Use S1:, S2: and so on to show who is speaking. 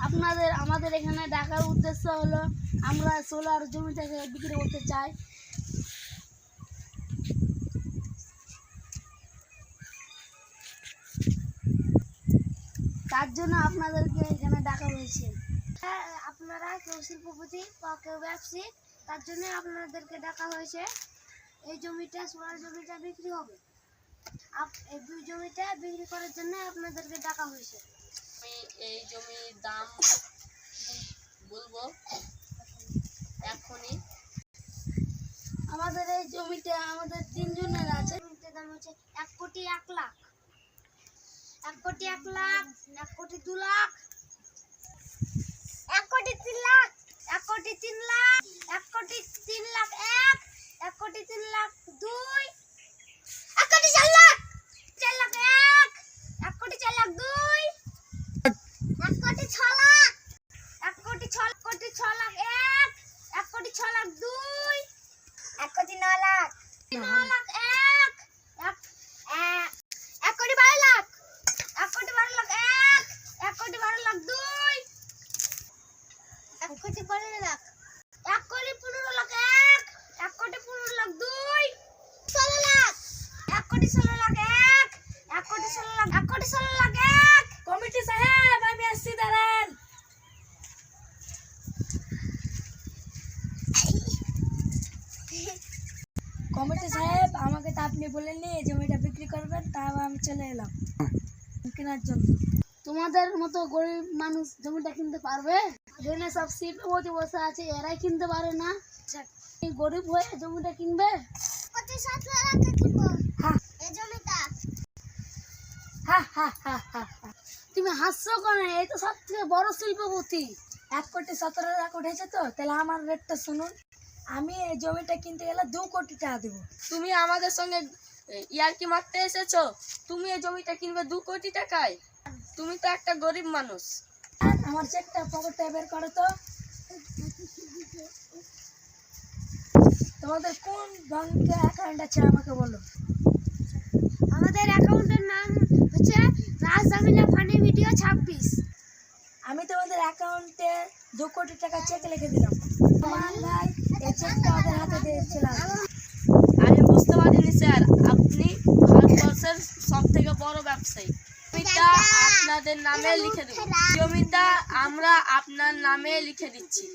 S1: আপনাদের আমাদের এখানে ডাকার উদ্দেশ্য হলো আমরা সোলার জমিটাকে বিক্রি করতে চাই। তার জন্য আপনাদেরকে এখানে ডাকা হয়েছে। আপনারা কেউ শিল্পপতি বা কেউ ব্যবসায়িক, তার জন্য আপনাদেরকে ডাকা হয়েছে। এই জমিটা সোলার জমিটা বিক্রি হবে। এই দুই জমিটা বিক্রি করার জন্য আপনাদেরকে ডাকা হয়েছে।
S2: আমি এই জমির দাম বলবো এখনই।
S1: আমাদের এই জমিটা আমাদের তিনজনের আছে। জমিটার দাম হচ্ছে 1 কোটি 1 লাখ, 1 কোটি 1 লাখ, 1 কোটি 2 লাখ, 1 কোটি 3 লাখ, 1 কোটি 3 লাখ, 1 কোটি 3 লাখ 1, 1 কোটি 3 লাখ 2, 1 কোটি 4 লাখ, 4 লাখ 1, 1 কোটি 4 লাখ 2, 1 কোটি 6 লাখ, 1 কোটি 6 লাখ 1, 1 কোটি 6 লাখ 2, 1 কোটি 9 লাখ, 9 লাখ 1, 1 কোটি 12 লাখ, 1 কোটি 12 লাখ 1, 1 কোটি 12 লাখ 2, 1 কোটি 12 লাখ, 1 কোটি 15 লাখ 1, 1 কোটি 15 লাখ 2, 16 লাখ, 1 কোটি 16 লাখ 1, 1 কোটি 16 লাখ, 1 কোটি 16 লাখ 1। কমিটি সাহেব আমি আসছি, দাঁড়ান। কমিটি সাহেব আমাকে তো আপনি বলেননি জমিটা বিক্রি করবেন, তাও আমি চলে এলাম কেনার জন্য। তোমাদের মতো গরিব মানুষ জমিটা কিনতে পারবে? এখানে সব শিল্পপতি বসে আছে, এরাই কিনতে পারে না। গরিব হয়ে জমিটা কিনবে? তুমি হাসছো কেন? এই তো সব থেকে বড় শিল্পপতি। 1 কোটি 17 লাখ উঠেছে তো, তাহলে আমার রেটটা শুনুন। আমি এই জমিটা কিনতে গেলে 2 কোটি টাকা দেবো।
S2: তুমি আমাদের সঙ্গে ইয়ার্কি মারতে এসেছো? তুমি এই জমিটা কিনবে 2 কোটি টাকায়? তুমি তো একটা গরিব মানুষ।
S1: আমার চেকটা পকেটে বের করো তো। তোমাদের কোন ব্যাংকে অ্যাকাউন্ট আছে আমাকে বলো। আমাদের অ্যাকাউন্টের নাম হচ্ছে রাজধানী ফানি ভিডিও 26। আমি তোমাদের অ্যাকাউন্টে 2 কোটি টাকা চেক লিখে দিলাম। আমার ভাই এই চেকটা ওদের হাতে দিয়েছিলাম।
S2: আমি বুঝতে পারিনি স্যার, আপনি ভারতবর্ষের সব থেকে বড় ব্যবসায়ী। জমিটা আপনাদের নামে লিখে দেব। জমিটা আমরা আপনার নামে লিখে দিচ্ছি।